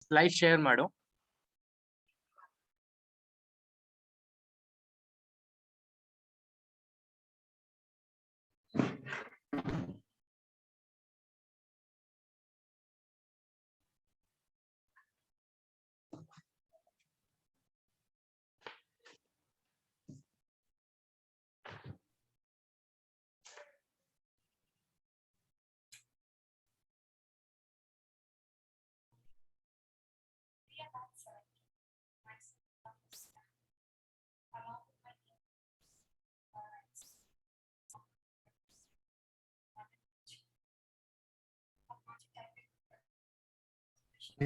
Slide share ಮಾಡು.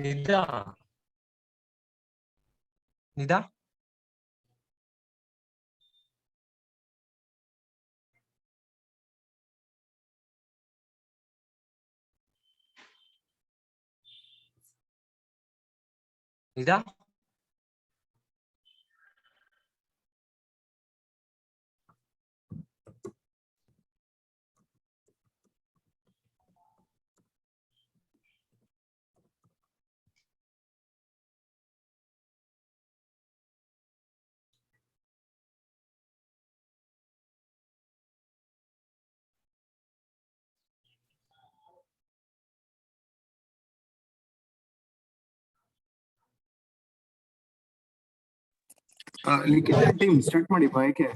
ನಿದಾ ನಿದಾ ನಿದಾ ಲಿಖಿತ team start ಮಾಡಿ ಯಾಕೆ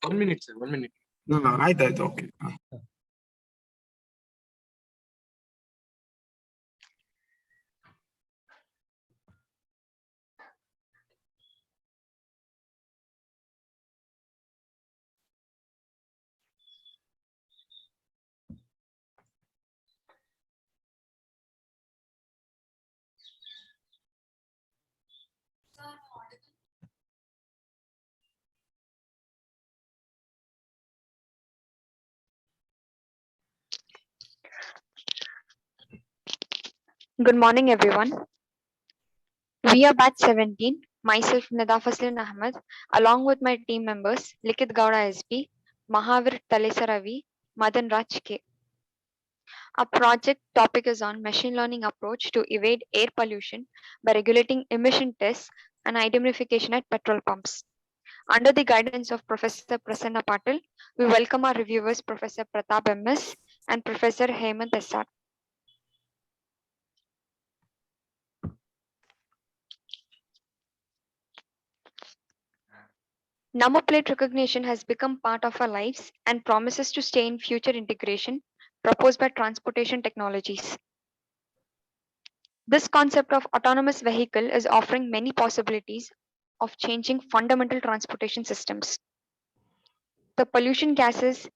ಒನ್ ಮಿನಿಟ್ ಸರ್, 1 minute. ಆಯ್ತಾಯ್ತು okay. Good morning, everyone. We are batch 17. Myself, Nida Faslin Ahmed, along with my team members, Likit Gowda SP, Mahavir Talesaravi, Madan Raj K. Our project topic is on machine learning approach to evade air pollution by regulating emission tests and identification at petrol pumps. Under the guidance of Professor Prasanna Patil, we welcome our reviewers, Professor Pratap MS and Professor Hemant SR. Number plate recognition has become part of our lives and promises to stay in future integration proposed by transportation technologies. This concept of autonomous vehicle is offering many possibilities of changing fundamental transportation systems. The pollution gases,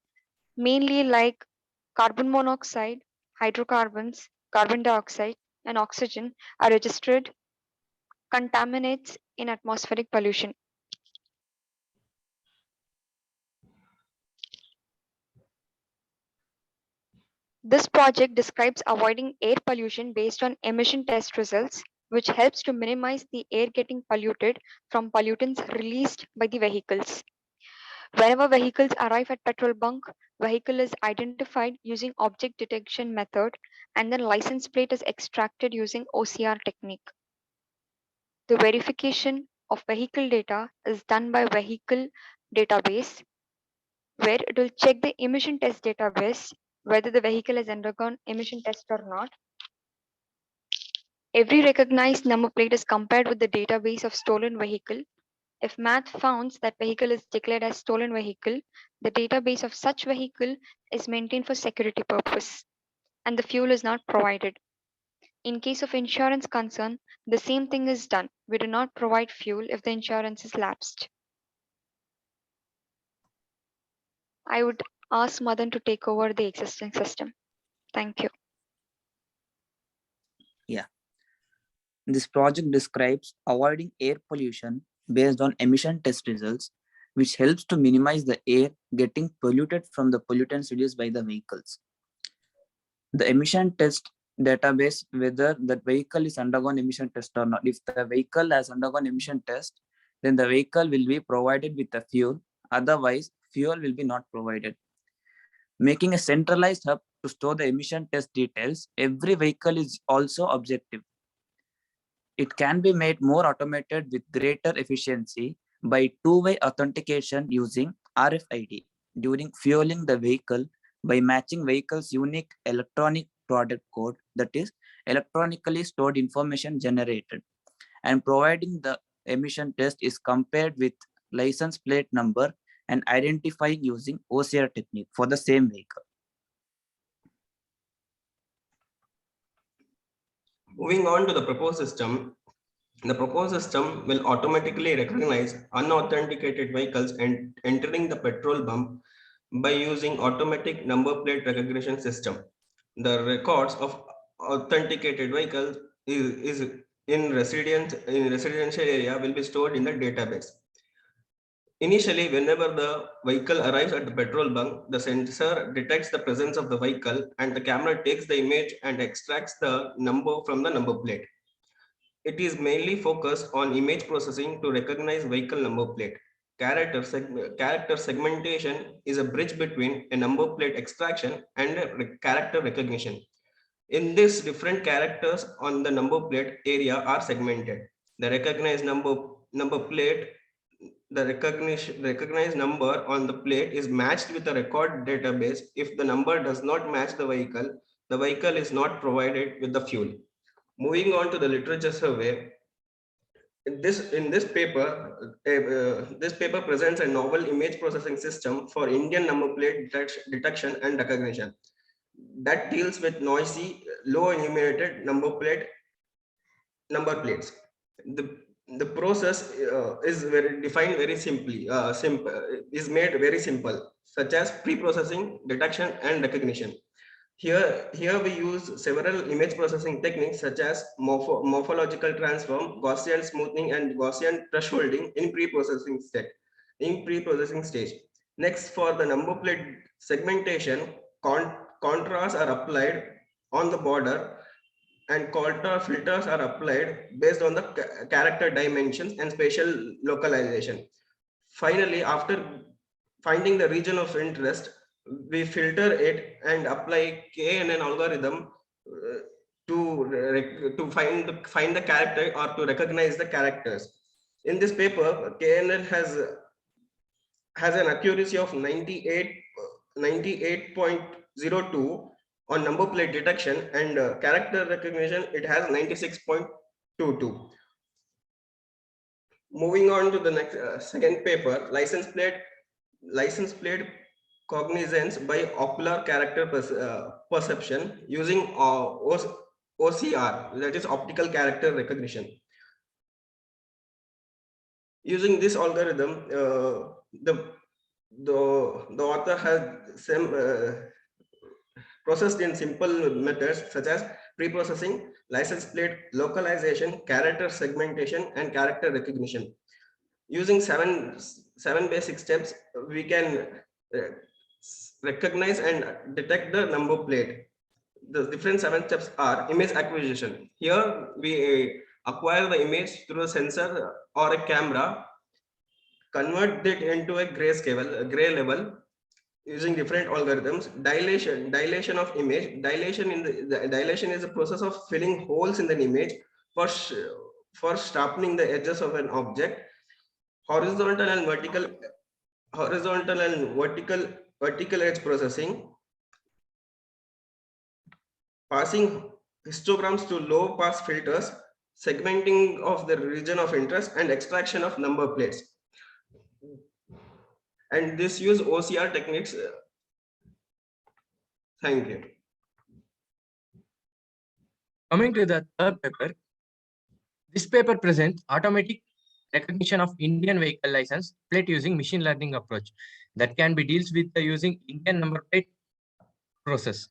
mainly like carbon monoxide, hydrocarbons, carbon dioxide, and oxygen, are registered contaminants in atmospheric pollution. This project describes avoiding air pollution based on emission test results, which helps to minimize the air getting polluted from pollutants released by the vehicles. Whenever vehicles arrive at petrol bunk, vehicle is identified using object detection method and then license plate is extracted using OCR technique. The verification of vehicle data is done by vehicle database, where it will check the emission test database whether the vehicle has undergone emission test or not. Every recognized number plate is compared with the database of stolen vehicle. If math founds that vehicle is declared as stolen vehicle, the database of such vehicle is maintained for security purpose and the fuel is not provided. In case of insurance concern, the same thing is done. We do not provide fuel if the insurance is lapsed. I would ask Madan to take over the existing system. Thank you. This project describes avoiding air pollution based on emission test results, which helps to minimize the air getting polluted from the pollutants released by the vehicles. The emission test database, whether that vehicle is undergone emission test or not. If the vehicle has undergone emission test, then the vehicle will be provided with the fuel. Otherwise, fuel will be not provided. Making a centralized hub to store the emission test details, every vehicle is also objective. It can be made more automated with greater efficiency by two-way authentication using RFID during fueling the vehicle by matching vehicle's unique electronic product code, that is electronically stored information generated, and providing the emission test is compared with license plate number and identifying using OCR technique for the same vehicle. Moving on to the proposed system, the proposed system will automatically recognize unauthenticated vehicles and entering the petrol pump by using automatic number plate recognition system. The records of authenticated vehicles is in residential area will be stored in the database. Initially, whenever the vehicle arrives at the petrol bunk, the sensor detects the presence of the vehicle and the camera takes the image and extracts the number from the number plate. It is mainly focused on image processing to recognize vehicle number plate. Character segmentation is a bridge between a number plate extraction and character recognition. In this, different characters on the number plate area are segmented. The recognized recognized number on the plate is matched with a record database. If the number does not match the vehicle is not provided with the fuel. Moving on to the literature survey, this paper presents a novel image processing system for Indian number plate detection and recognition that deals with noisy, low enumerated number plates. The process is defined very simply. Is made very simple, such as pre-processing, detection, and recognition. Here we use several image processing techniques such as morphological transform, Gaussian smoothing, and Gaussian thresholding in pre-processing stage. Next, for the number plate segmentation, contrasts are applied on the border and contour filters are applied based on the character dimensions and spatial localization. Finally, after finding the region of interest, we filter it and apply KNN algorithm to find the character or to recognize the characters. In this paper, KNN has an accuracy of 98.02 on number plate detection, and character recognition it has 96.22. Moving on to the next second paper, license plate cognizance by ocular character perception using OCR, that is optical character recognition. Using this algorithm, the author has processed in simple methods such as pre-processing, license plate localization, character segmentation, and character recognition. Using seven basic steps, we can recognize and detect the number plate. The different 7 steps are image acquisition. Here we acquire the image through a sensor or a camera, convert it into a gray level using different algorithms. Dilation of image. Dilation is a process of filling holes in an image for sharpening the edges of an object. Horizontal and vertical edge processing, passing histograms to low pass filters, segmenting of the region of interest, and extraction of number plates. And this use OCR techniques. Thank you. Coming to the third paper, this paper presents automatic recognition of Indian vehicle license plate using machine learning approach that can be deals with using Indian number plate process.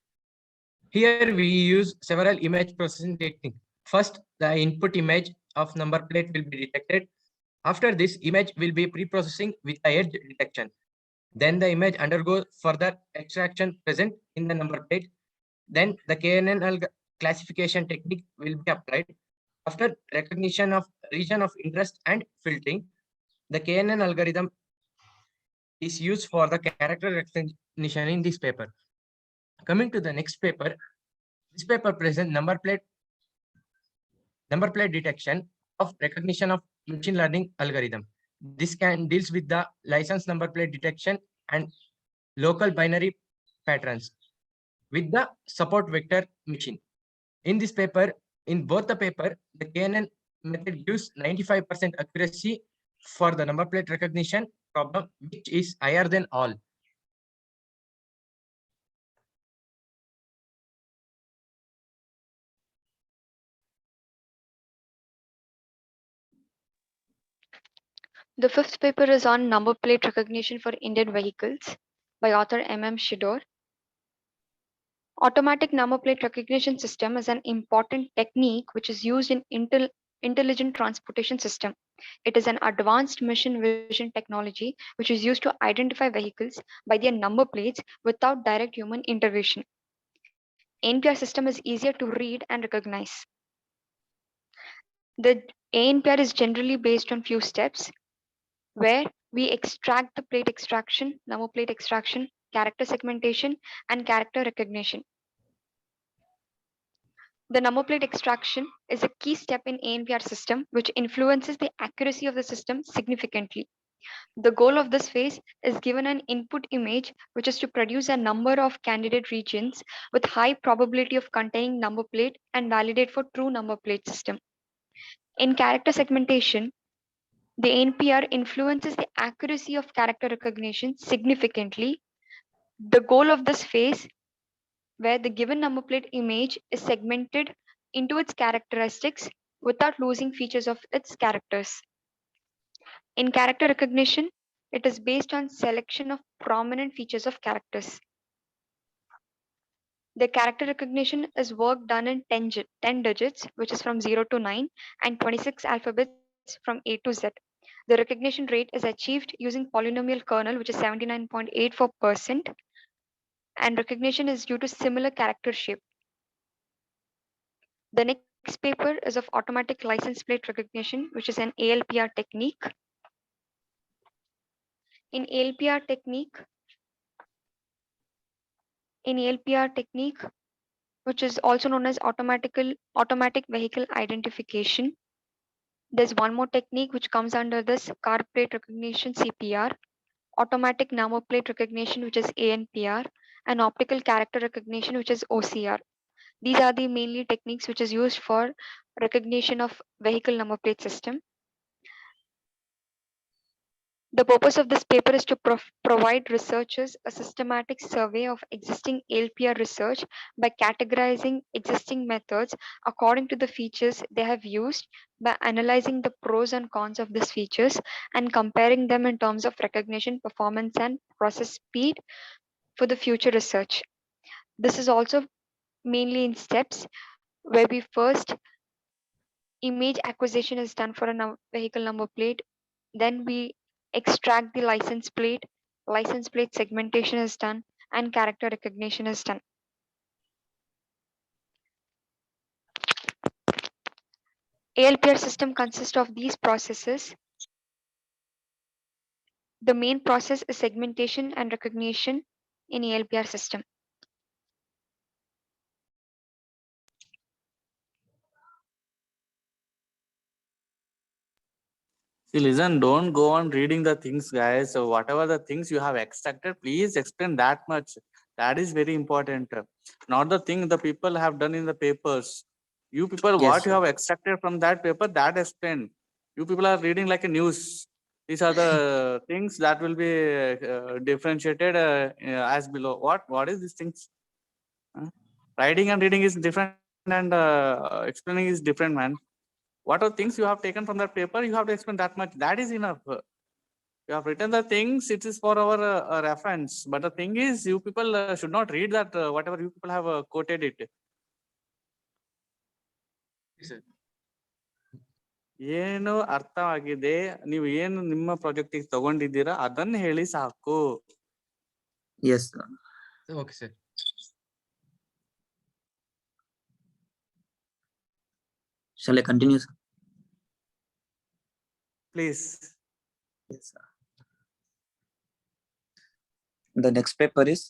Here we use several image processing techniques. First, the input image of number plate will be detected. After this, image will be pre-processing with edge detection. Then the image undergoes further extraction present in the number plate. Then the KNN classification technique will be applied. After recognition of region of interest and filtering, the KNN algorithm is used for the character recognition in this paper. coming to the next paper, this paper presents number plate detection of recognition of machine learning algorithm. This can deals with the license number plate detection and local binary patterns with the support vector machine. In this paper, in both the paper, the KNN method gives 95% accuracy for the number plate recognition problem, which is higher than all. The fifth paper is on number plate recognition for Indian vehicles by author M.M. Shidor. Automatic number plate recognition system is an important technique which is used in intelligent transportation system. It is an advanced machine vision technology which is used to identify vehicles by their number plates without direct human intervention. ANPR system is easier to read and recognize. The ANPR is generally based on few steps where we extract the plate extraction, number plate extraction, character segmentation, and character recognition. The number plate extraction is a key step in ANPR system which influences the accuracy of the system significantly. The goal of this phase is given an input image which is to produce a number of candidate regions with high probability of containing number plate and validate for true number plate system. In character segmentation, the ANPR influences the accuracy of character recognition significantly. The goal of this phase, where the given number plate image is segmented into its characteristics without losing features of its characters. In character recognition, it is based on selection of prominent features of characters. The character recognition is work done in 10 digits, which is from 0 to 9, and 26 alphabets from A to Z. The recognition rate is achieved using polynomial kernel, which is 79.84%, and recognition is due to similar character shape. The next paper is of automatic license plate recognition, which is an ALPR technique. In ALPR technique, which is also known as automatic vehicle identification, there's one more technique which comes under this car plate recognition CPR, automatic number plate recognition, which is ANPR, and optical character recognition, which is OCR. These are the mainly techniques which is used for recognition of vehicle number plate system. The purpose of this paper is to provide researchers a systematic survey of existing ALPR research by categorizing existing methods according to the features they have used, by analyzing the pros and cons of these features and comparing them in terms of recognition, performance, and process speed for the future research. This is also mainly in steps where we first image acquisition is done for a vehicle number plate, then we extract the license plate segmentation is done, and character recognition is done. ALPR system consists of these processes. The main process is segmentation and recognition in ALPR system. See, listen, don't go on reading the things, guys. So whatever the things you have extracted, please explain that much. That is very important. Not the thing the people have done in the papers. You people, Yes, what you sir. have extracted from that paper, that explain. You people are reading like a news. These are the things that will be differentiated as below. What is these things? Writing and reading is different, and explaining is different, man. What are things you have taken from that paper? You have to explain that much. That is enough. You have written the things. It is for our reference. But the thing is, you people should not read that whatever you people have quoted it. ಏನು ಅರ್ಥವಾಗಿದೆ, ನೀವು ಏನು ನಿಮ್ಮ project ತಗೊಂಡಿದ್ದೀರಾ ಅದನ್ನ ಹೇಳಿ ಸಾಕು. Yes, sir. Okay, sir. Shall I continue, sir? Please. Yes, sir. The next paper is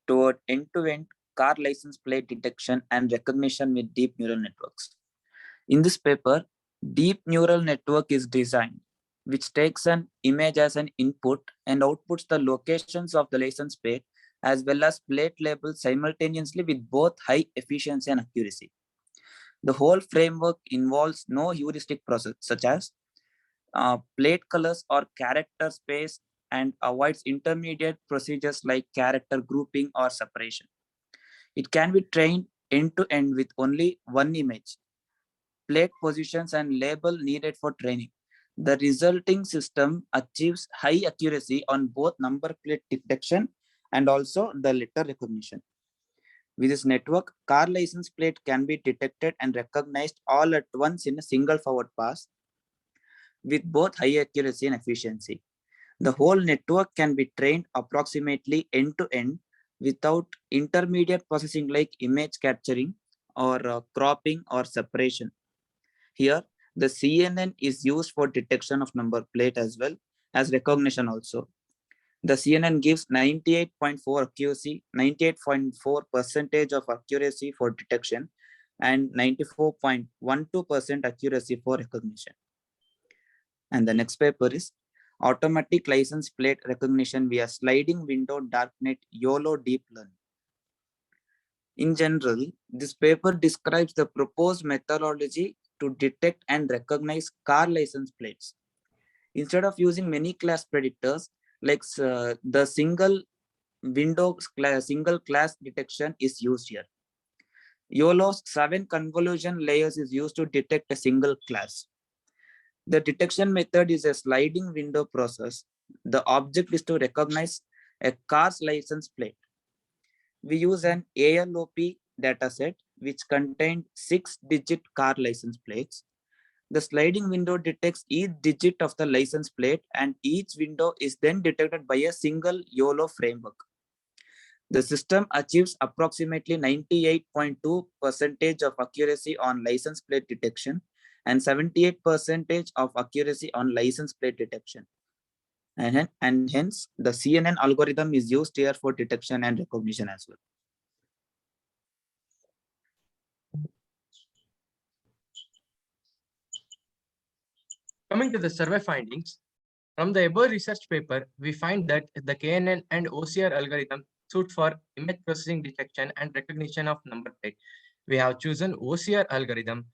toward end-to-end car license plate detection and recognition with deep neural networks. In this paper, deep neural network is designed, which takes an image as an input and outputs the locations of the license plate as well as plate labels simultaneously with both high efficiency and accuracy. The whole framework involves no heuristic process such as plate colors or character space and avoids intermediate procedures like character grouping or separation. It can be trained end to end with only one image, plate positions and label needed for training. The resulting system achieves high accuracy on both number plate detection and also the letter recognition. With this network, car license plate can be detected and recognized all at once in a single forward pass with both high accuracy and efficiency. The whole network can be trained approximately end to end without intermediate processing like image capturing or cropping or separation. Here, the CNN is used for detection of number plate as well as recognition also. The CNN gives 98.4 accuracy, 98.4% of accuracy for detection and 94.12% accuracy for recognition. And the next paper is automatic license plate recognition via sliding window darknet YOLO deep learning. In general, this paper describes the proposed methodology to detect and recognize car license plates. Instead of using many class predictors, like the single class detection is used here. YOLO's 7 convolution layers is used to detect a single class. The detection method is a sliding window process. The object is to recognize a car's license plate. We use an ALOP dataset which contained 6-digit car license plates. The sliding window detects each digit of the license plate and each window is then detected by a single YOLO framework. The system achieves approximately 98.2% of accuracy on license plate detection and 78% of accuracy on license plate detection. And hence, the CNN algorithm is used here for detection and recognition as well. Coming to the survey findings, from the above research paper, we find that the KNN and OCR algorithm suit for image processing detection and recognition of number plate. We have chosen OCR algorithm.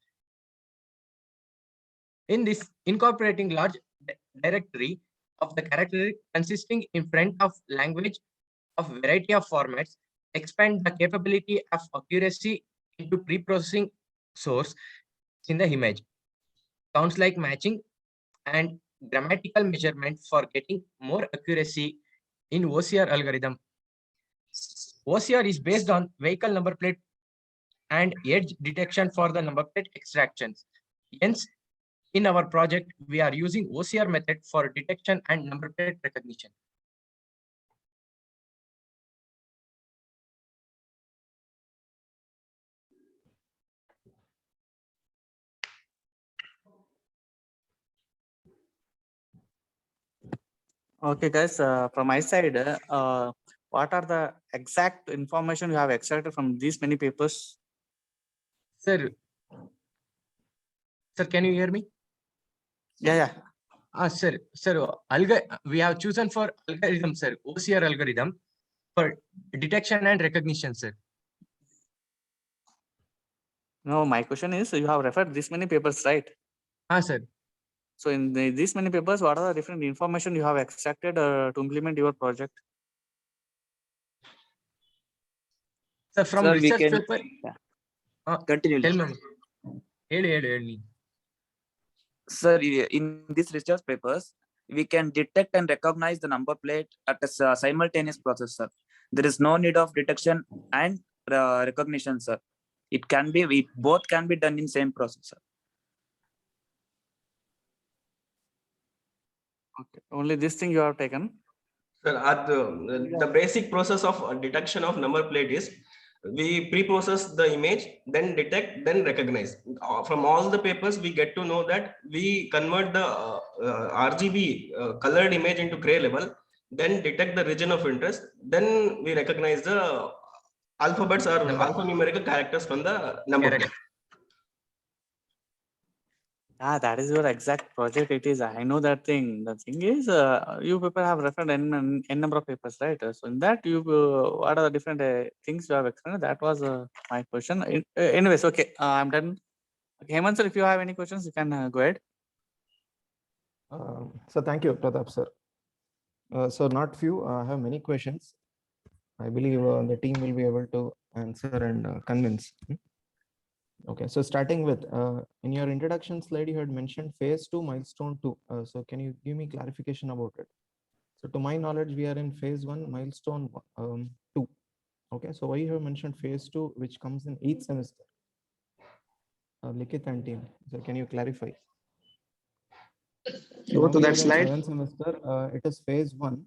In this, incorporating large directory of the character consisting in front of language of variety of formats, expand the capability of accuracy into pre-processing source in the image. Counts like matching and grammatical measurement for getting more accuracy in OCR algorithm. OCR is based on vehicle number plate and edge detection for the number plate extractions. Hence, in our project, we are using OCR method for detection and number plate recognition. Okay, guys, from my side, what are the exact information you have extracted from these many papers? Sir, can you hear me? Yeah. Sir, we have chosen for algorithm, sir, OCR algorithm for detection and recognition, sir. No, my question is, you have referred this many papers, right? Sir. So in these many papers, what are the different information you have extracted to implement your project? Sir, from Sir, research we can paper. continue. Tell me. ಹೇಳಿ. Sir, in these research papers, we can detect and recognize the number plate at a simultaneous process, sir. There is no need of detection and recognition, sir. Both can be done in same process, sir. Okay, only this thing you have taken. Sir, the basic process of detection of number plate is we pre-process the image, then detect, then recognize. From all the papers, we get to know that we convert the RGB colored image into gray level, then detect the region of interest, then we recognize the Alphabets are alphanumerical characters from the number Correct. plate. Ah, that is your exact project. It is. I know that thing. The thing is, you people have referred n number of papers, right? So in that, you what are the different things you have explained? That was my question. Anyways, okay, I'm done. Okay, Hemant sir, if you have any questions, you can go ahead. So thank you, Pratap sir. So not few, I have many questions. I believe the team will be able to answer and convince. Okay, so starting with, in your introduction slide, you had mentioned phase 2, milestone 2. So can you give me clarification about it? So to my knowledge, we are in phase 1, milestone 2. Okay, so why you have mentioned phase 2, which comes in 8th semester? Likith and team, so can you clarify? Go to We are that in slide. 7th semester, it is phase 1.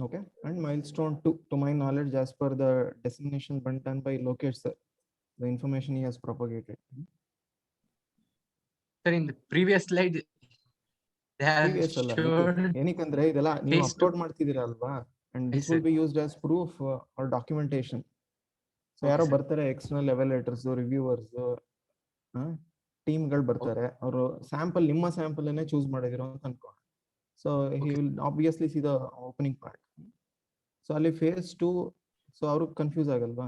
Okay, and milestone 2, to my knowledge, as per the designation done by Lokesh sir, the information he has propagated. Sir, in the previous slide, they have Previous ಅಲ್ಲ, showed ಏನಕ್ಕಂದ್ರೆ ಇದೆಲ್ಲ ನೀವು phase two. Upload ಮಾಡ್ತಿದ್ದೀರಾ ಅಲ್ವಾ, and this Yes, will sir. be used as proof or documentation. So Okay, ಯಾರೋ sir. ಬರ್ತಾರೆ, external ಎವಾಲ್ಯೂಯೇಟರ್ಸ್, reviewers, ಟೀಮ್ಗಳು ಬರ್ತಾರೆ, ಅವರು sample ನಿಮ್ಮ ಸ್ಯಾಂಪಲ್ ಅನ್ನೇ ಚೂಸ್ ಮಾಡಿದಿರೋ ಅಂತ ಅನ್ಕೋ. So he will obviously see the opening part. So ಅಲ್ಲಿ phase 2, so ಅವ್ರಿಗೆ ಕನ್ಫ್ಯೂಸ್ ಆಗಲ್ವಾ?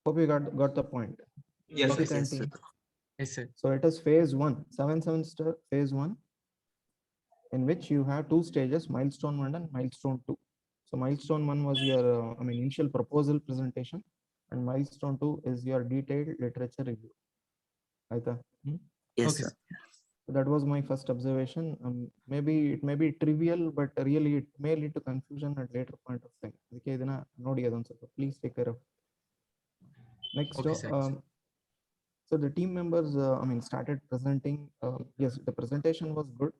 Hope you got the point. Yes, Likith sir. and team. Yes, sir. So it is phase 1, 7th semester phase 1, in which you have 2 stages, milestone 1 and milestone 2. So milestone 1 was your initial proposal presentation, and milestone 2 is your detailed literature review. Aita? Yes, Okay, sir. So that was my first observation. Maybe it may be trivial, but really it may lead to confusion at later point of time. Okay, idana nodi adon ಸ್ವಲ್ಪ please take care of. Next, Okay, sir. so the team members started presenting. Yes, the presentation was good,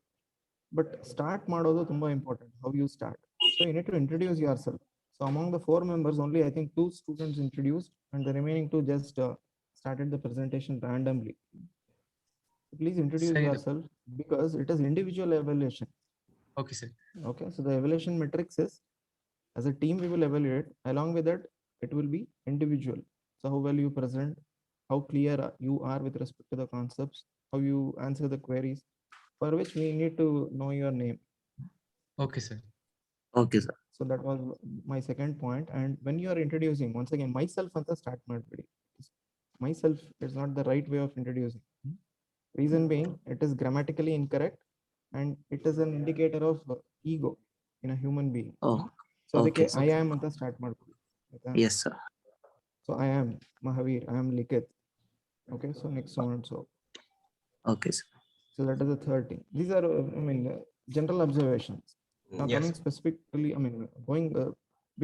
but start ಮಾಡೋದು ತುಂಬಾ important, how you start. So you need to introduce yourself. So among the 4 members, only I think 2 students introduced, and the remaining 2 just started the presentation randomly. Please introduce Sir, yourself, because it is individual evaluation. Okay, sir. Okay, so the evaluation matrix is, as a team we will evaluate. Along with that, it will be individual. So how well you present, how clear you are with respect to the concepts, how you answer the queries, for which we need to know your name. Okay, sir. Okay, sir. So that was my second point. And when you are introducing, once again, myself ಅಂತ start ಮಾಡಬೇಡಿ. Myself is not the right way of introducing. Reason being, it is grammatically incorrect, and it is an indicator of ego in a human being. Oh, So ಅದಕ್ಕೆ okay, sir. I am ಅಂತ start ಮಾಡ್ಕೊಳ್ಳಿ. Yes, sir. So I am Mahavir, I am Likith. Okay, so next one. So Okay, sir. that is the third thing. These are general observations. Now Yes. coming specifically,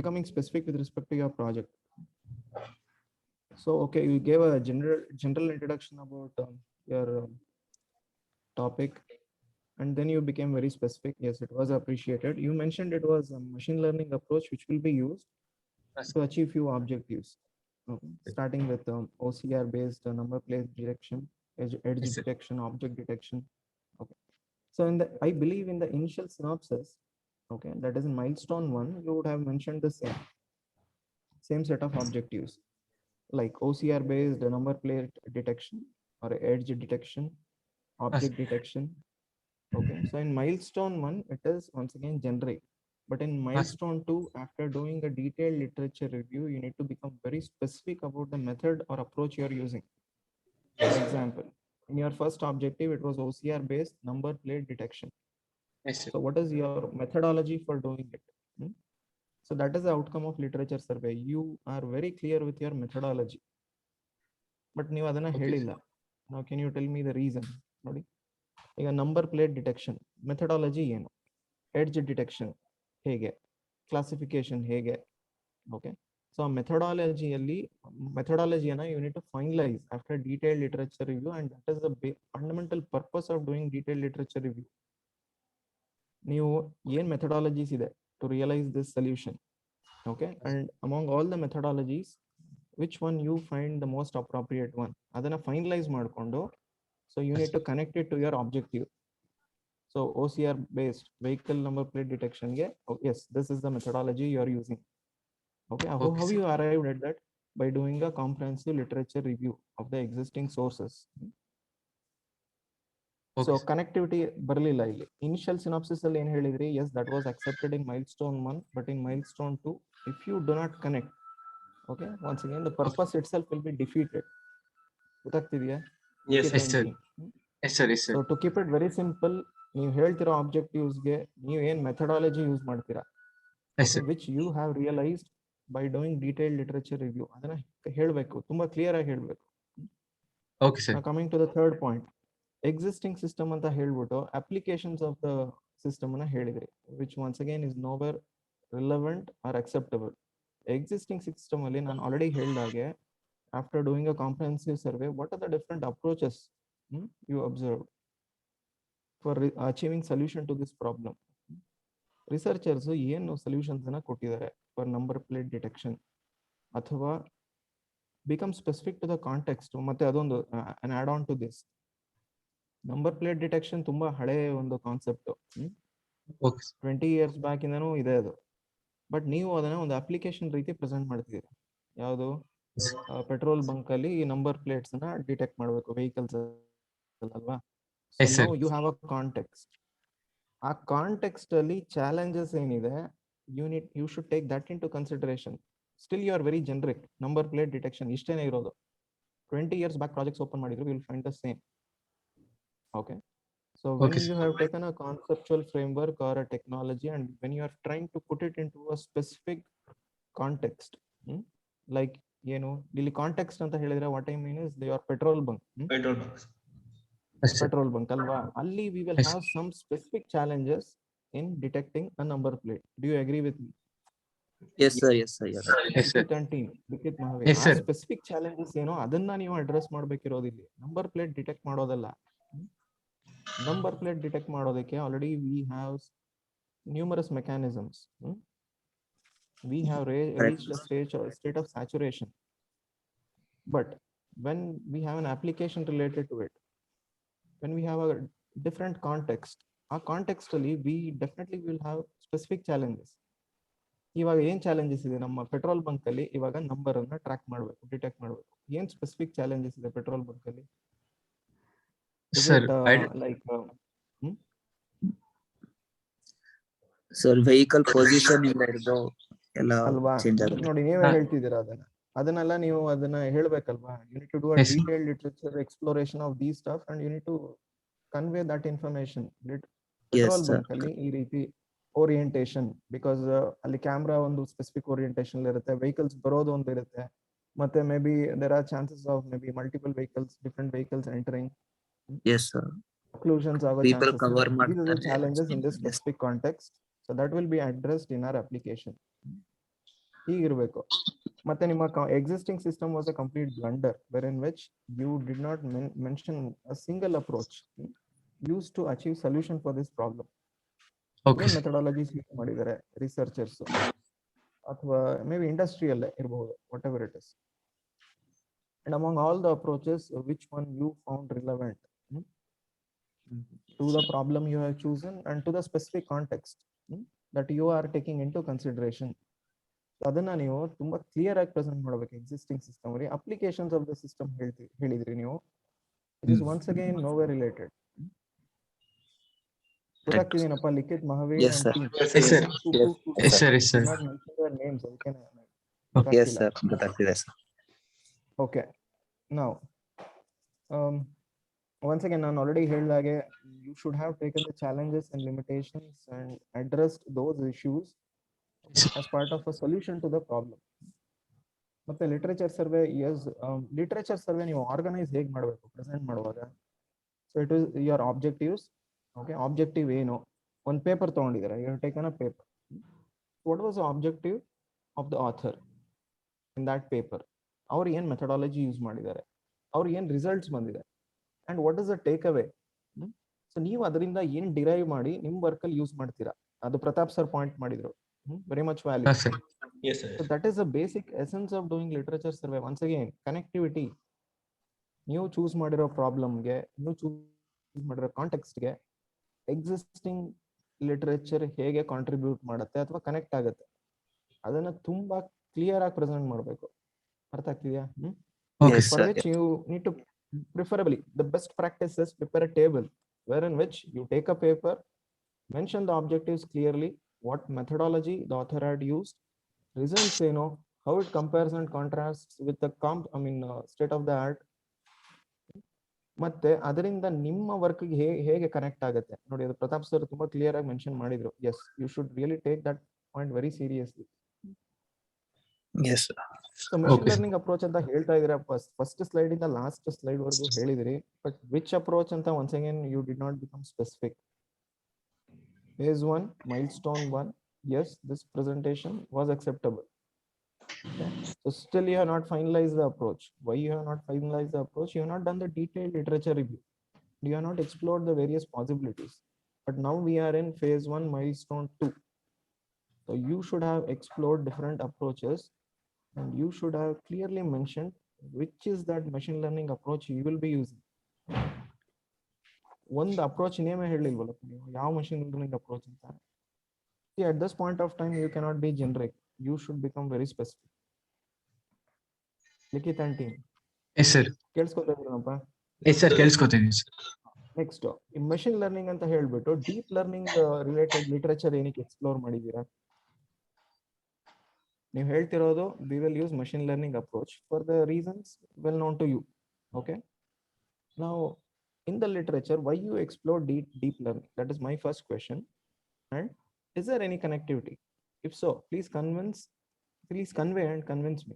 becoming specific with respect to your project. So okay, you gave a general introduction about your topic, and then you became very specific. Yes, it was appreciated. You mentioned it was a machine learning approach which will be used to achieve few objectives. Starting with OCR based number plate detection, edge Yes, sir. detection, object detection. Okay, so I believe in the initial synopsis, okay, that is in milestone 1, you would have mentioned the same set of objectives, like OCR based number plate detection or edge detection, object detection. Okay, so in milestone 1, it is once again generic. But in milestone 2, after doing a detailed literature review, you need to become very specific about the method or approach you are using. For example, in your first objective, it was OCR based number plate detection. Yes, sir. So what is your methodology for doing it? So that is the outcome of literature survey. You are very clear with your methodology, but ನೀವು ಅದನ್ನ ಹೇಳಿಲ್ಲ. Now can you tell me the reason? ನೋಡಿ, ಈಗ number plate detection methodology ಏನು, edge detection ಹೇಗೆ, classification ಹೇಗೆ. Okay, so ಆ ಮೆಥಡಾಲಜಿಯನ್ನು you need to finalise after detailed literature review, and that is the fundamental purpose of doing detailed literature review. ನೀವು ಏನ್ methodologies ಇದೆ to realise this solution. Okay, and among all the methodologies, which one you find the most appropriate one, ಅದನ್ನ finalise ಮಾಡಿಕೊಂಡು, so you need to connect it to your objective. So OCR based vehicle number plate detection, oh, yes, this is the methodology you are using. Okay, Okay, how sir. you arrived at that? By doing a comprehensive literature review of the existing sources. Okay, So sir. connectivity ಬರಲಿಲ್ಲ ಇಲ್ಲಿ. Initial synopsis ಅಲ್ಲಿ ಏನ್ ಹೇಳಿದ್ರಿ? Yes, that was accepted in milestone 1, but in milestone 2, if you do not connect, okay, once again the purpose itself will be defeated. ಗೊತ್ತಾಗ್ತಿದೆಯಾ? Yes, Nikita yes, and sir. team. Yes, sir. Yes, sir. So to keep it very simple, ನೀವು ಹೇಳ್ತಿರೋ ಆಬ್ಜೆಕ್ಟಿವ್ಸ್ಗೆ ನೀವು ಏನ್ methodology use ಮಾಡ್ತೀರಾ, Yes, sir. Which you have realised by doing detailed literature review, ಅದನ್ನ ಹೇಳಬೇಕು, ತುಂಬಾ clear ಆಗಿ ಹೇಳಬೇಕು. Okay, sir. Coming to the third point, existing system ಅಂತ ಹೇಳ್ಬಿಟ್ಟು ಅಪ್ಲಿಕೇಶನ್ಸ್ ಆಫ್ ದ ಸಿಸ್ಟಮ್ ಅನ್ನ ಹೇಳಿದ್ರಿ, which once again is nowhere relevant or acceptable. Existing system ಅಲ್ಲಿ ನಾನು ಆಲ್ರೆಡಿ ಹೇಳಿದಾಗೆ, after doing a comprehensive survey, what are the different approaches you observed for achieving solution to this problem? Researchers ಏನು solutions ಅನ್ನ ಕೊಟ್ಟಿದ್ದಾರೆ for number plate detection, ಅಥವಾ become specific to the context. ಮತ್ತೆ ಅದೊಂದು add on to this, number plate detection ತುಂಬಾ ಹಳೆ ಒಂದು concept, Okay, sir. 20 years back ಇಂದನೂ ಇದೆ ಅದು. ಬಟ್ ನೀವು ಅದನ್ನ ಒಂದು ಅಪ್ಲಿಕೇಶನ್ ರೀತಿ ಪ್ರೆಸೆಂಟ್ ಮಾಡ್ತಿದ್ದೀರಿ. ಯಾವುದು? ಪೆಟ್ರೋಲ್ ಬಂಕ್ ಅಲ್ಲಿ ಈ ನಂಬರ್ ಪ್ಲೇಟ್ಸ್ ಅನ್ನ ಡಿಟೆಕ್ಟ್ ಮಾಡಬೇಕು ವೆಹಿಕಲ್ಸ್ ಅಲ್ವಾ? So Yes, sir. Now you have a context. ಆ ಕಾಂಟೆಕ್ಸ್ಟ್ ಅಲ್ಲಿ ಚಾಲೆಂಜಸ್ ಏನಿದೆ, you should take that into consideration. Still you are very generic, number plate detection ಇಷ್ಟೇನೆ ಇರೋದು. 20 years ಬ್ಯಾಕ್ ಪ್ರಾಜೆಕ್ಟ್ಸ್ ಓಪನ್ ಮಾಡಿದ್ರು, will find the same. Okay, so when Okay, you sir. have taken a conceptual framework or a technology, and when you are trying to put it into a specific context, like ಏನು ಇಲ್ಲಿ context ಅಂತ ಹೇಳಿದ್ರೆ, what I mean is your petrol bunk. petrol box. Yes, sir. Petrol bunk ಅಲ್ವಾ, ಅಲ್ಲಿ we will Yes. have some specific challenges in detecting a number plate. Do you agree with me? Yes, sir. Yes, sir. Yes. Yes, sir. Likit and team, Likit Mahavir, Yes, ಆ sir. Specific challenges ಏನೋ ಅದನ್ನ ನೀವು address ಮಾಡ್ಬೇಕಿರೋದು ಇಲ್ಲಿ. Number plate detect ಮಾಡೋದಲ್ಲ. Number plate detect ಮಾಡೋದಕ್ಕೆ already we have numerous mechanisms. We have reached a state of saturation. But when we have an application related to it, when we have a different context, ಆ context ಅಲ್ಲಿ we definitely will have specific challenges. ಇವಾಗ ಏನ್ challenges ಇದೆ ನಮ್ಮ petrol bunk ಅಲ್ಲಿ? ಇವಾಗ number ಅನ್ನ track ಮಾಡಬೇಕು, ಡಿಟೆಕ್ಟ್ ಮಾಡಬೇಕು. ಏನ್ ಸ್ಪೆಸಿಫಿಕ್ ಚಾಲೆಂಜಸ್ ಇದೆ ಪೆಟ್ರೋಲ್ ಬಂಕ್ ಅಲ್ಲಿ? Sir, like Sir, vehicle position ಇಂದ ಹಿಡಿದು ಎಲ್ಲ ಅಲ್ವಾ? ಚೇಂಜ್ ಆಗುತ್ತೆ. ನೋಡಿ, ನೀವೇ ಹೇಳ್ತಿದ್ದೀರಾ ಅದನ್ನೆಲ್ಲ ನೀವು ಅದನ್ನ ಹೇಳ್ಬೇಕಲ್ವಾ? You need to do a Yes. Detailed literature exploration of these stuff and you need to convey that information. Petrol sir. Bunk ಅಲ್ಲಿ ಈ ರೀತಿ ಓರಿಯಂಟೇಶನ್, ಬಿಕಾಸ್ ಅಲ್ಲಿ ಕ್ಯಾಮ್ರಾ ಒಂದು ಸ್ಪೆಸಿಫಿಕ್ ಓರಿಯಂಟೇಶನ್ ಇರುತ್ತೆ, ವೆಹಿಕಲ್ಸ್ ಬರೋದು ಒಂದು ಇರುತ್ತೆ, ಮತ್ತೆ maybe there are chances of maybe multiple vehicles, different vehicles entering, Yes, sir. occlusions ಆಗೋ People ಚಾನ್ಸಸ್ cover ಇದೆ. These are the ಮಾಡ್ತಾರೆ. challenges in this Yes. specific context, so that will be addressed in our application. ಹೀಗಿರ್ಬೇಕು. ಮತ್ತೆ ನಿಮ್ಮ existing system was a complete blunder, wherein which you did not mention a single approach used to achieve solution for this problem. Okay, ಏನ್ sir. Methodologies use ಮಾಡಿದ್ದಾರೆ researchers, ಅಥವಾ may be ಇಂಡಸ್ಟ್ರಿಯಲ್ಲೇ ಇರಬಹುದು, what ever it is. And among all the approaches, which one you found relevant to the problem you have chosen and to the specific context that you are taking into consideration? ಅದನ್ನ ನೀವು ತುಂಬಾ clear ಆಗಿ present ಮಾಡಬೇಕು. Existing system ಅಲ್ಲಿ applications of the system ಹೇಳಿದ್ರಿ ನೀವು. It is once again nowhere related. ಗೊತ್ತಾಗ್ತಿದೇನಪ್ಪ Likhith, Mahavir Yes, and sir. team? Yes, sir. Yes, sir. Yes, sir. Not mention their names, ಅದಕ್ಕೆ Yes, sir. ಗೊತ್ತಾಗ್ತಿದೆ sir. Okay, now once again ನಾನು already ಹೇಳಿದಾಗೆ, you should have taken the challenges and limitations and addressed those issues as part of a solution to the problem. ಮತ್ತೆ literature survey, literature survey ನೀವು organise ಹೇಗೆ ಮಾಡಬೇಕು present ಮಾಡುವಾಗ? So it is your objectives. Okay, objective ಏನು? ಒಂದು paper ತಗೊಂಡಿದ್ದಾರೆ, you have taken a paper. What was the objective of the author in that paper? ಅವ್ರು ಏನು ಮೆಥಡಾಲಜಿ ಯೂಸ್ ಮಾಡಿದ್ದಾರೆ, ಅವ್ರಿಗೆ ಏನು ರಿಸಲ್ಟ್ಸ್ ಬಂದಿದೆ, and what is the take away? So ನೀವು ಅದರಿಂದ ಏನು ಡಿರೈವ್ ಮಾಡಿ ನಿಮ್ಮ ವರ್ಕಲ್ಲಿ ಯೂಸ್ ಮಾಡ್ತೀರಾ? ಅದು ಪ್ರತಾಪ್ ಸರ್ ಪಾಯಿಂಟ್ ಮಾಡಿದ್ರು, very much value. Yes, sir. So that is the basic essence of doing literature survey. Once again, connectivity. ನೀವು ಚೂಸ್ ಮಾಡಿರೋ ಪ್ರಾಬ್ಲಮ್ಗೆ, ನೀವು ಚೂಸ್ ಮಾಡಿರೋ ಕಾಂಟೆಕ್ಸ್ಟ್ಗೆ ಎಕ್ಸಿಸ್ಟಿಂಗ್ ಲಿಟರೇಚರ್ ಹೇಗೆ ಕಾಂಟ್ರಿಬ್ಯೂಟ್ ಮಾಡುತ್ತೆ ಅಥವಾ ಕನೆಕ್ಟ್ ಆಗುತ್ತೆ, ಅದನ್ನ ತುಂಬಾ ಕ್ಲಿಯರ್ ಆಗಿ ಪ್ರೆಸೆಂಟ್ ಮಾಡಬೇಕು. ಅರ್ಥ ಆಗ್ತಿದೆಯಾ? Okay, Yes, For sir. which you need to preferably the best practice is prepare a table wherein which you take a paper, mention the objectives clearly, what methodology the author had used, results, how it compares and contrasts with the state of the art. ಮತ್ತೆ ಅದರಿಂದ ನಿಮ್ಮ ವರ್ಕ್ಗೆ ಹೇಗೆ connect ಆಗುತ್ತೆ ನೋಡಿ. ಅದು Pratap sir ತುಂಬಾ clear ಆಗಿ mention ಮಾಡಿದ್ರು. Yes, you should really take that point very seriously. Yes, sir. So machine Okay, sir. Learning approach ಅಂತ ಹೇಳ್ತಾ ಇದ್ರೆ ಫಸ್ಟ್ ಸ್ಲೈಡ್ ಇಂದ ಲಾಸ್ಟ್ ಸ್ಲೈಡ್ ವರೆಗೂ ಹೇಳಿದಿರಿ. ಬಟ್ ವಿಚ್ ಅಪ್ರೋಚ್ ಅಂತ once again you did not become specific. Phase 1, milestone 1. Yes, this presentation was acceptable. Okay. So still you have not finalized the approach. Why you have not finalized the approach? You have not done the detailed literature review. You have not explored the various possibilities. But now we are in phase 1, milestone 2. So you should have explored different approaches and you should have clearly mentioned which is that machine learning approach you will be using. ಒಂದು approach ನೇಮೇ ಹೇಳಿಲ್ವಲ್ಲ ನೀವು, ಯಾವ machine learning approach ಅಂತ. See, at this point of time you cannot be generic. You should become very specific. Likhith and team Yes, sir. ಕೇಳಿಸ್ಕೊತಾ ಇದ್ದೀರಪ್ಪ? Yes, sir. ಕೇಳಿಸ್ಕೊತೀನಿ. Next ಈ machine learning ಅಂತ ಹೇಳ್ಬಿಟ್ಟು ಡೀಪ್ ಲರ್ನಿಂಗ್ ರಿಲೇಟೆಡ್ ಲಿಟರೇಚರ್ ಏನಕ್ಕೆ explore ಮಾಡಿದೀರಾ? ನೀವು ಹೇಳ್ತಿರೋದು we will use machine learning approach for the reasons well known to you. Okay, ನಾವು in the literature, why you explore deep learning? That is my first question. And is there any connectivity? If so, please convey and convince me.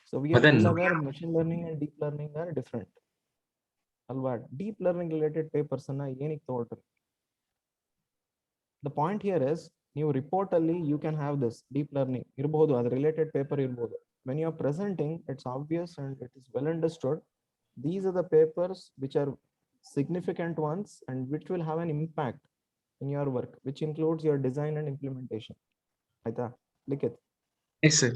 So we are Madan. well aware machine learning and deep learning are different. Alva, deep learning related papers anna enik togoltri. The point here is ನೀವು report ಅಲ್ಲಿ you can have this deep learning ಇರಬಹುದು, ಅದು related paper ಇರಬಹುದು. When you are presenting, it's obvious and it is well understood. These are the papers which are significant ones and which will have an impact in your work, which includes your design and implementation. Aita, Likit. Yes, sir.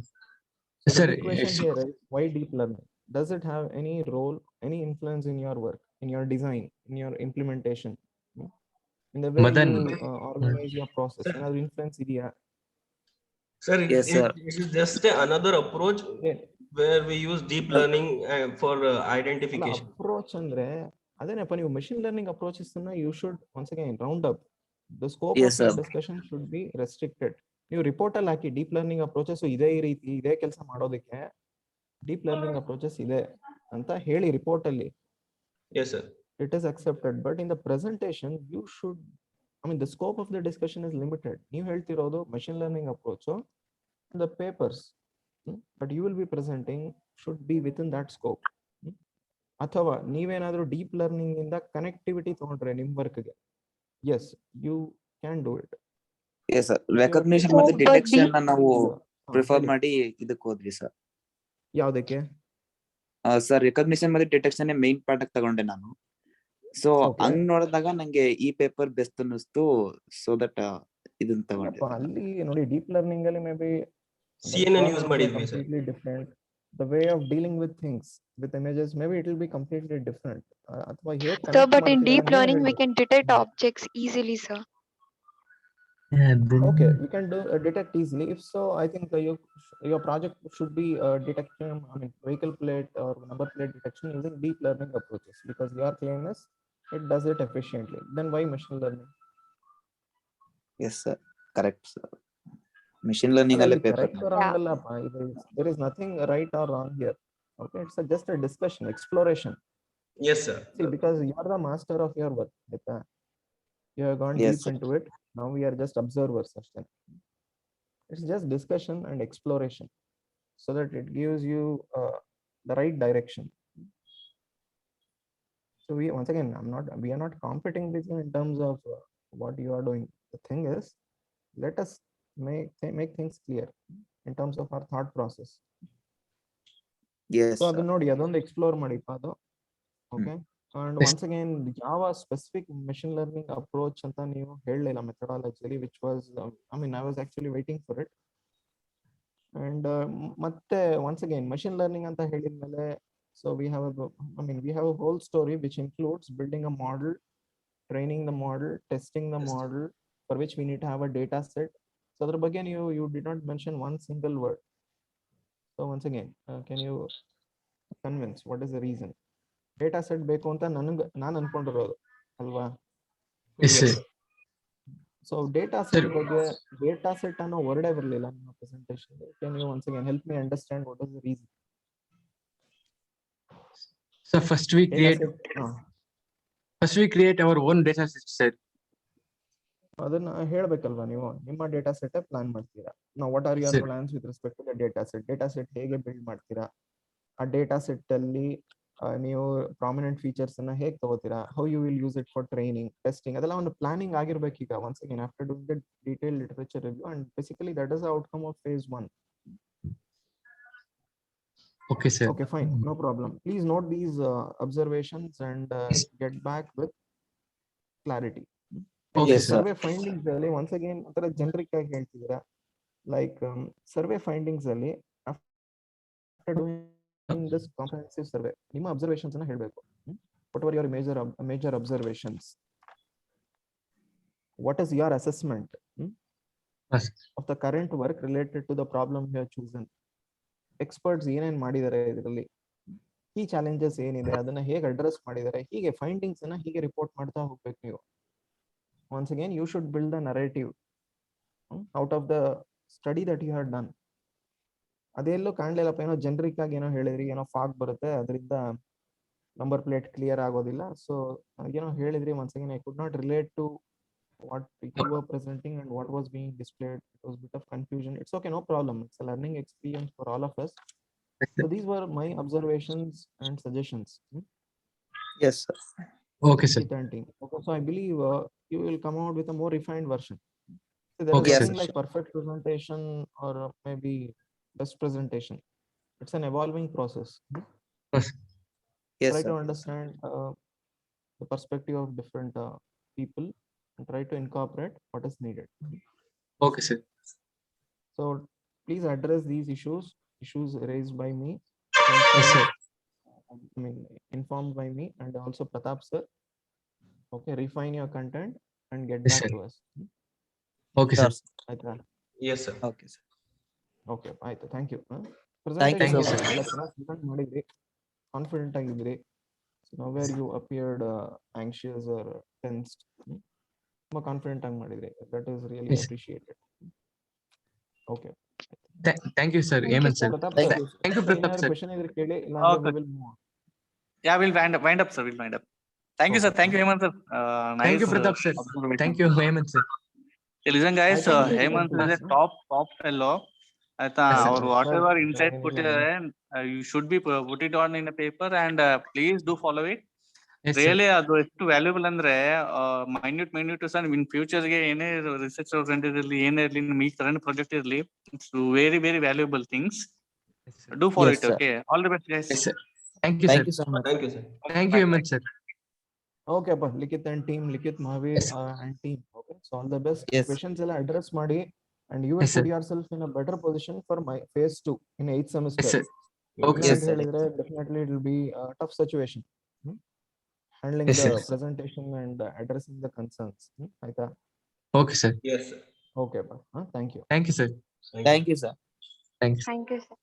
So Sir, the big question yes. here is, why deep learning? Does it have any role, any influence in your work, in your design, in your implementation, in the way Madan. you organize your process? Another influence idea? Sir, Yes, sir. it is just another approach where we use deep learning for identification. Approach andre adenappa ನೀವು machine learning approaches na you should once again round up. The scope Yes, of your sir. discussion should be restricted. ನೀವು report ಅಲ್ಲಿ ಹಾಕಿ deep learning approaches ಇದೇ ರೀತಿ ಇದೇ ಕೆಲಸ ಮಾಡೋದಕ್ಕೆ deep learning approaches ಇದೆ ಅಂತ ಹೇಳಿ ರಿಪೋರ್ಟ್ ಅಲ್ಲಿ. Yes, sir. It is accepted, but in the presentation you should, the scope of the discussion is limited. ನೀವು ಹೇಳ್ತಿರೋದು machine learning approach, the papers that you will be presenting should be within that scope. ಅಥವಾ ನೀವೇನಾದ್ರೂ deep learning ಇಂದ connectivity ತಗೊಂಡ್ರೆ ನಿಮ್ ವರ್ಕ್ಗೆ, yes, you can do it. Yes, sir. Recognition ಮತ್ತೆ detection ನಾವು prefer ಮಾಡಿ ಇದಕ್ಕೆ ಹೋದ್ವಿ ಸರ್. ಯಾವ್ದಕ್ಕೆ ಸರ್? ರೆಕಗ್ನಿಷನ್ ಮತ್ತೆ ಡಿಟೆಕ್ಷನ್ ಮೇನ್ ಪಾರ್ಟ್ ಆಗಿ ತಗೊಂಡೆ ನಾನು. ಸೊ ಹಂಗ್ ನೋಡಿದಾಗ ನಂಗೆ ಈ ಪೇಪರ್ ಬೆಸ್ಟ್ ಅನ್ನಿಸ್ತು. ಸೊ ದಟ್ ಇದನ್ನ ತಗೊಂಡೆ. ಅಲ್ಲಿ ನೋಡಿ, ಡೀಪ್ ಲರ್ನಿಂಗ್ ಅಲ್ಲಿ ಮೇ ಬಿ CNN ಯೂಸ್ ಮಾಡಿದ್ವಿ sir. completely different. The way of dealing with things, with images, maybe it will be completely different. ಅಥವಾ ಹೇಗೆ Sir, connect but in ಮಾಡ್ತೀರಾ deep ನೀವೇ learning, we ಹೇಳ್ಬೇಕು. can detect objects easily, sir. Okay, we can do detect easily. If so, I think your project should be detection, vehicle plate or number plate detection using deep learning approaches, because your claim is it does it efficiently. Then why machine learning? Yes, sir. Correct, sir. Machine learning alle paper. Correct or wrong alla pa, there is nothing right or wrong here. Okay, it's just a discussion, exploration. Yes, sir. See, because you are the master of your work. You have gone Yes, deep sir. into it. Now we are just observers. It's just discussion and exploration, so that it gives you the right direction. So we, once again, we are not competing with you in terms of what you are doing. The thing is, let us make things clear in terms of our thought process. Yes, So sir. ಅದನ್ನ ನೋಡಿ, ಅದೊಂದು explore ಮಾಡಿ ಅದು. Okay. And once again, ಯಾವ specific machine learning approach ಅಂತ ನೀವು ಹೇಳಲಿಲ್ಲ methodology, which was I was actually waiting for it. And ಮತ್ತೆ once again, machine learning ಅಂತ ಹೇಳಿದ್ಮೇಲೆ, so we have a whole story which includes building a model, training the model, testing the model, for which we need to have a data set. So ಅದ್ರ ಬಗ್ಗೆ you did not mention one single word. So once again, can you convince what is the reason? Data set ಬೇಕು ಅಂತ ನಾನು ಅನ್ಕೊಂಡಿರೋದು ಅಲ್ವಾ? Yes, sir. So data set ಬಗ್ಗೆ data set ಅನ್ನೋ ವರ್ಡೇ ಬರಲಿಲ್ಲ ನಿಮ್ಮ presentation. Can you once again help me understand what is the reason? So first we create our own data set, sir. ಅದನ್ನ ಹೇಳ್ಬೇಕಲ್ವಾ ನೀವು, ನಿಮ್ಮ ಡೇಟಾ ಸೆಟ್ ಪ್ಲಾನ್ ಮಾಡ್ತೀರಾ. ನಾವು what are your plans with respect to the data set ಹೇಗೆ build ಮಾಡ್ತೀರಾ, ಆ data set ಅಲ್ಲಿ ನೀವು ಪ್ರಾಮಿನೆಂಟ್ ಫೀಚರ್ಸ್ ಅನ್ನ ಹೇಗೆ ತಗೋತೀರಾ, how you will use it for training, testing, ಅದೆಲ್ಲ ಒಂದು ಪ್ಲಾನಿಂಗ್ ಆಗಿರ್ಬೇಕು ಈಗ. Once again after doing the detail literature review and basically that is the outcome of phase 1. Okay, sir. Okay, fine, no problem. Please note these observations and get back with clarity. Okay, Yes, sir. Survey findings ಅಲ್ಲಿ once again ಒಂಥರ generic ಆಗಿ ಹೇಳ್ತಿದ್ದೀರಾ. Like survey findings ಅಲ್ಲಿ after doing this comprehensive survey ನಿಮ್ಮ observations ಅನ್ನ ಹೇಳಬೇಕು. What are your major observations? What is your assessment of the current work related to the problem you have chosen? Experts ಏನೇನ್ ಮಾಡಿದ್ದಾರೆ ಇದರಲ್ಲಿ, ಈ ಚಾಲೆಂಜಸ್ ಏನಿದೆ ಅದನ್ನ ಹೇಗೆ ಅಡ್ರೆಸ್ ಮಾಡಿದ್ದಾರೆ, ಹೀಗೆ ಫೈಂಡಿಂಗ್ಸ್ ಅನ್ನ ಹೀಗೆ ರಿಪೋರ್ಟ್ ಮಾಡ್ತಾ ಹೋಗ್ಬೇಕು ನೀವು. Once again, you should build a narrative out of the study that you have done. ಅದೆಲ್ಲೋ ಕಾಣಲಿಲ್ಲಪ್ಪ, ಏನೋ ಜನರಿಕ್ ಆಗಿ ಏನೋ ಹೇಳಿದ್ರಿ, ಏನೋ ಫಾಗ್ ಬರುತ್ತೆ ಅದರಿಂದ ನಂಬರ್ ಪ್ಲೇಟ್ ಕ್ಲಿಯರ್ ಆಗೋದಿಲ್ಲ. ಸೊ ಏನೋ ಹೇಳಿದ್ರಿ, once again I could not relate to what you were presenting and what was being displayed. It was a bit of confusion. It's okay, no problem. It's a learning experience for all of us. So these were my observations and suggestions. Yes, sir. Okay, sir. Okay, so I believe you will come out with a more refined version. So there Okay, is sir. nothing like perfect presentation or maybe best presentation. It's an evolving process. Yes, Try sir. to understand the perspective of different people and try to incorporate what is needed. Okay, sir. So please address these issues raised by me, Yes, sir. I mean informed by me and also Pratap sir. Okay, refine your content and get Yes, back sir. to us. Okay, sir. Sure, sir. ಆಯ್ತಾ? Yes, sir. Okay, sir. Okay ಆಯ್ತು, thank you. Thank you so much. ಎಲ್ಲ ಚೆನ್ನಾಗಿ present ಮಾಡಿದ್ರಿ, confident ಆಗಿದ್ರಿ. Nowhere you appeared anxious or tensed, ತುಂಬಾ confident ಆಗಿ ಮಾಡಿದ್ರಿ. That is really Yes. Appreciated. Okay, Thank you, sir. Thank you, Amen, sir. sir. Pratap Thank sir, you, sir. Thank you, Pratap, ಏನಾದ್ರು sir. Question ಇದ್ರೆ ಕೇಳಿ, ಇಲ್ಲಾಂದ್ರೆ Okay. we will move on. Yeah, we'll wind up, sir. We'll wind up. Thank you, sir. Okay. Thank you, Hemant, sir. Thank you, Nice, Pratap, sir. observation. Thank you, Hemant, sir. Hey, listen, guys. I think Hemant is a yes, top fellow. ಆಯ್ತಾ, Yes, sir. ಅವ್ರು whatever insight ಏನಿಲ್ಲ, ಕೊಟ್ಟಿದ್ದಾರೆ, you should be put it on in a paper and please do follow it. Yes, sir. Really ಅದು ಎಷ್ಟು valuable ಅಂದ್ರೆ minute sir in future ಗೆ ಏನೇ research centre ಇರಲಿ, ಏನೇ ಇರಲಿ, ನಿಮ್ ಈ ಕರೆಂಟ್ ಪ್ರಾಜೆಕ್ಟ್ ಇರಲಿ, it's very very valuable things. Yes, sir. Do follow Yes, it. sir. Okay, all the best guys. Yes, sir. Thank you, Thank sir. you so much. Thank you, sir. Thank you, Hemant, sir. Okay ಅಪ್ಪ, Likhith and team, Likhith, Mahavir Yes. And team. Okay, so all the best. Yes. Questions ಎಲ್ಲ address ಮಾಡಿ and you will Yes, put sir. yourself in a better position for my phase 2 in 8th semester. Yes, sir. Okay, Yes, sir. definitely it will be a tough situation. Handling Yes, the sir. presentation and addressing the concerns. Aita? Okay, sir. Yes, sir. Okay, thank you. Thank you, sir. Thank you, sir. Thanks. Thank you, sir.